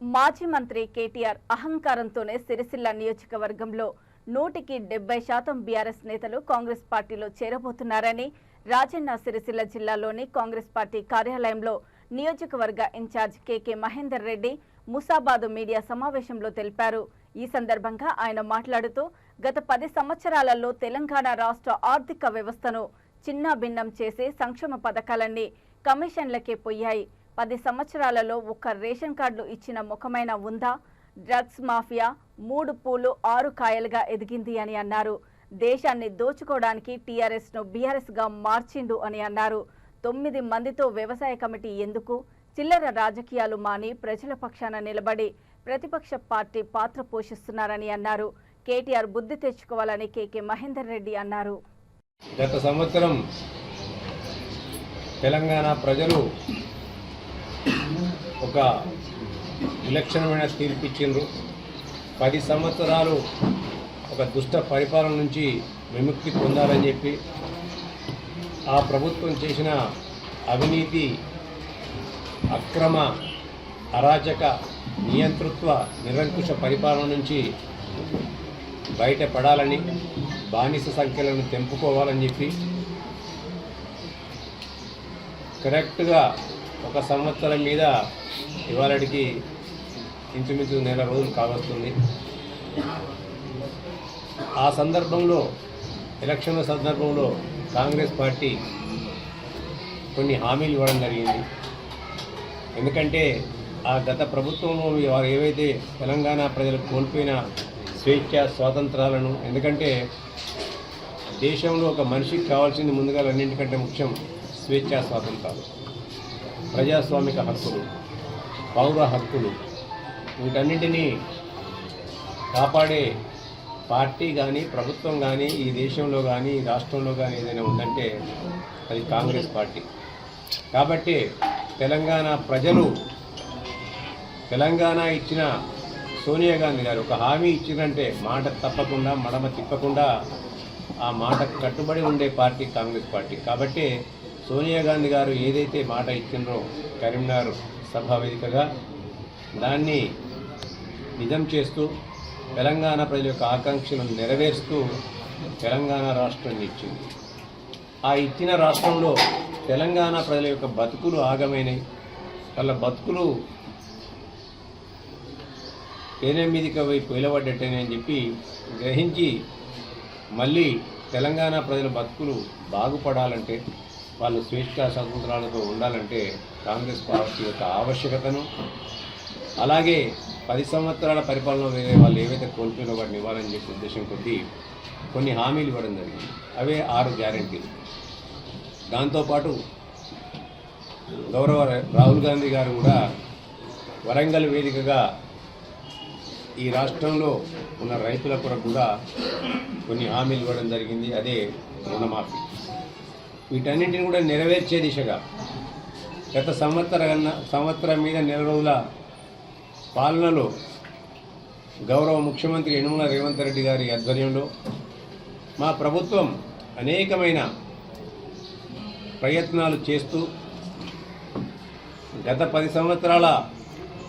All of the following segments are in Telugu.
మాజీ మంత్రి కేటీఆర్ అహంకారంతోనే సిరిసిల్ల నియోజకవర్గంలో 100% బీఆర్ఎస్ నేతలు కాంగ్రెస్ పార్టీలో చేరబోతున్నారని రాజన్న సిరిసిల్ల జిల్లాలోని కాంగ్రెస్ పార్టీ కార్యాలయంలో నియోజకవర్గ ఇన్ఛార్జ్ కేకే మహేందర్ రెడ్డి ముసాబాద్ మీడియా సమావేశంలో తెలిపారు. ఈ సందర్భంగా ఆయన మాట్లాడుతూ గత 10 సంవత్సరాలలో తెలంగాణ రాష్ట్ర ఆర్థిక వ్యవస్థను చిన్నాభిన్నం చేసి సంక్షేమ పథకాలన్నీ కమిషన్లకే పోయాయి. 10 సంవత్సరాలలో ఒక్క రేషన్ కార్డులు ఇచ్చిన ముఖమైన ఉందా? డ్రగ్స్ మాఫియా 3 పూలు 6 కాయలుగా ఎదిగింది అని అన్నారు. దేశాన్ని దోచుకోవడానికి టీఆర్ఎస్ ను బీఆర్ఎస్ గా మార్చిండు అని అన్నారు. 9 మందితో వ్యవసాయ కమిటీ ఎందుకు? చిల్లర రాజకీయాలు మాని ప్రజల పక్షాన నిలబడి ప్రతిపక్ష పార్టీ పాత్ర పోషిస్తున్నారని అన్నారు. కేటీఆర్ బుద్ధి తెచ్చుకోవాలని కేకే మహేందర్ రెడ్డి అన్నారు. గత సంవత్సరం తెలంగాణ ప్రజలు ఒక విలక్షణమైన తీర్పిచ్చిండ్రు. 10 సంవత్సరాలు ఒక దుష్ట పరిపాలన నుంచి విముక్తి పొందాలని చెప్పి ఆ ప్రభుత్వం చేసిన అవినీతి, అక్రమ, అరాచక, నియంతృత్వ, నిరంకుశ పరిపాలన నుంచి బయటపడాలని, బానిస సంఖ్యలను తెంపుకోవాలని చెప్పి కరెక్ట్గా 1 సంవత్సరం మీద ఇవాళకి ఇంచుమించు 1 నెల రోజులు కావస్తుంది. ఆ సందర్భంలో, ఎలక్షన్ల సందర్భంలో కాంగ్రెస్ పార్టీ కొన్ని హామీలు ఇవ్వడం జరిగింది. ఎందుకంటే ఆ గత ప్రభుత్వంలో వారు ఏవైతే తెలంగాణ ప్రజలకు కోల్పోయిన స్వేచ్ఛ, స్వాతంత్రాలను, ఎందుకంటే దేశంలో ఒక మనిషికి కావాల్సింది ముందుగా అన్నింటికంటే ముఖ్యం స్వేచ్ఛ, స్వాతంత్రాలు, ప్రజాస్వామిక హక్కులు, పౌర హక్కులు, వీటన్నింటినీ కాపాడే పార్టీ కానీ, ప్రభుత్వం కానీ, ఈ దేశంలో కానీ, ఈ రాష్ట్రంలో కానీ ఏదైనా ఉందంటే అది కాంగ్రెస్ పార్టీ. కాబట్టి తెలంగాణ ప్రజలు తెలంగాణ ఇచ్చిన సోనియా గాంధీ గారు ఒక హామీ ఇచ్చినంటే మాట తప్పకుండా, మడమ తిప్పకుండా ఆ మాటకు కట్టుబడి ఉండే పార్టీ కాంగ్రెస్ పార్టీ. కాబట్టి సోనియా గాంధీ గారు ఏదైతే మాట ఇచ్చిండ్రో కరీంనగర్ సభ వేదికగా దాన్ని నిజం చేస్తూ తెలంగాణ ప్రజల యొక్క ఆకాంక్షలను నెరవేరుస్తూ తెలంగాణ రాష్ట్రాన్ని ఇచ్చింది. ఆ ఇచ్చిన రాష్ట్రంలో తెలంగాణ ప్రజల యొక్క బతుకులు ఆగమైనవి. వాళ్ళ బతుకులు తేనె వైపు నిలబడ్డట్టేనే అని చెప్పి గ్రహించి మళ్ళీ తెలంగాణ ప్రజల బతుకులు బాగుపడాలంటే, వాళ్ళు స్వేచ్ఛ స్వాతంత్రాలతో ఉండాలంటే కాంగ్రెస్ పార్టీ యొక్క ఆవశ్యకతను, అలాగే 10 సంవత్సరాల పరిపాలన వేరే వాళ్ళు ఏవైతే కోల్పోయినా వాటిని ఇవ్వాలని చెప్పి ఉద్దేశం కొద్దీ కొన్ని హామీలు ఇవ్వడం జరిగింది. అవే 6 గ్యారెంటీలు. దాంతోపాటు గౌరవ రాహుల్ గాంధీ గారు కూడా వరంగల్ వేదికగా ఈ రాష్ట్రంలో ఉన్న రైతుల కొరకు కూడా కొన్ని హామీలు ఇవ్వడం జరిగింది. అదే రుణమాఫీ. వీటన్నింటిని కూడా నెరవేర్చే దిశగా గత సంవత్సరం మీద 1 నెల రోజుల పాలనలో గౌరవ ముఖ్యమంత్రి యనమల రేవంత్ రెడ్డి గారి ఆధ్వర్యంలో మా ప్రభుత్వం అనేకమైన ప్రయత్నాలు చేస్తూ గత 10 సంవత్సరాల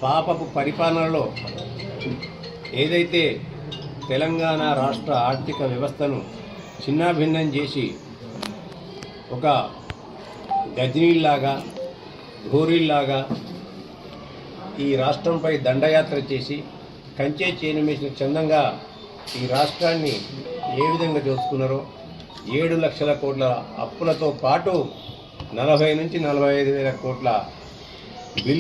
పాపపు పరిపాలనలో ఏదైతే తెలంగాణ రాష్ట్ర ఆర్థిక వ్యవస్థను చిన్నాభిన్నం చేసి ఒక గజనీల్లాగా, ఘోరీల్లాగా ఈ రాష్ట్రంపై దండయాత్ర చేసి కంచే చేనుమేసిన చందంగా ఈ రాష్ట్రాన్ని ఏ విధంగా దోచుకున్నారో, 7 లక్షల కోట్ల అప్పులతో పాటు 40 నుంచి 45 వేల కోట్ల బిల్లు